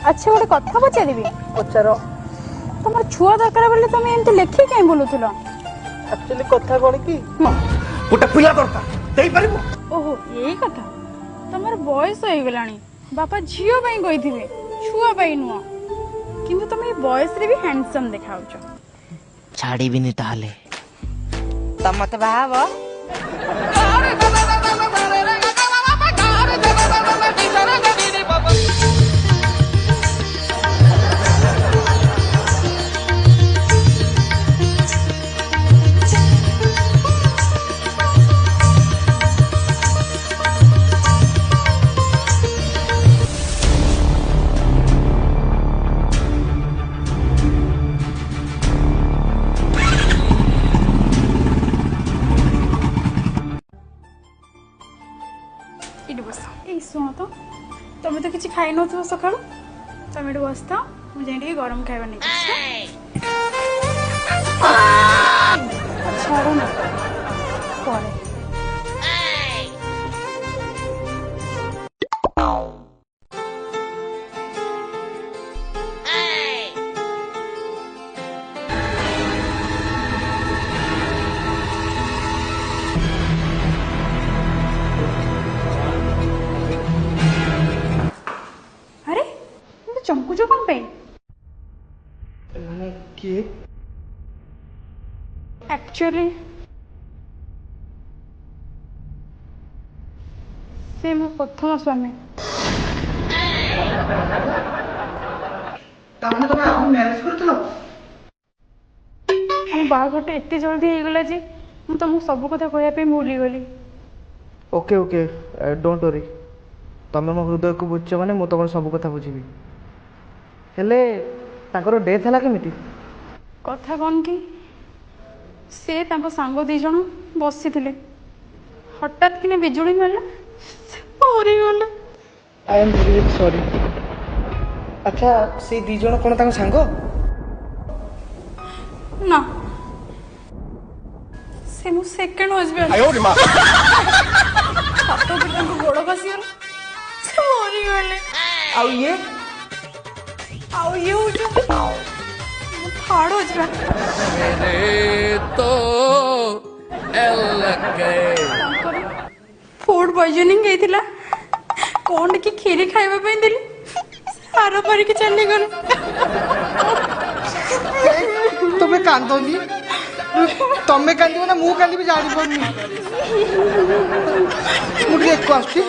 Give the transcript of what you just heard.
अच्छा गोटे कथा पचारि पचार तुम छुआ दरकार बोले तुम एमती लेखि कहीं बोलुल एक्चुअली कथा कौन कि गोटे पिला दरकार देई परिबो। ओहो यही कथा तुम बयस हो गलानी बापा झील कही छुआ नुह किंतु तुम ये बयस रे भी हैंडसम देखाउछ छाड़ीबिनी ताहले तम मत बाहाबो इट बस ए सुन तो तुम तो किसी खाई न सका तुम ये बस था मुझे गरम खाଇବା नहीं छाड़ ना पर अरे चमकुच कौन पे किए एक्चुअली से मो प्रथम स्वामी तामने तमे हम मैरिज करथलो हम बाघटे एत जल्दी हो गला जे मु तुमको सब कथा कहया भूली गली ओके ओके डोंट वरी तमे मो हृदय को बुझछ माने मु तमर सब कथा बुझिबी हेले ताकर डेथ हला केमिति कथा कौन कि से सांग दी जन बसी थे हठात कि बिजुली मारला मरी गले आई एम वेरी सॉरी अच्छा से दी जण कोन तांग सांग ना से मो सेकंड हस्बैंड आयो रे मां सात पिता गोड़ खसीगला से मरी गले आउ ये थर्ड हस्बैंड फूड पॉइजनिंग गई कौन कि खीरी खाइबा पे देली सारा पर के चली गल तमे कांदोनी तमे कांदिबो ना मु कांदिबी जानि पड़नी मुझे एक क्वेश्चन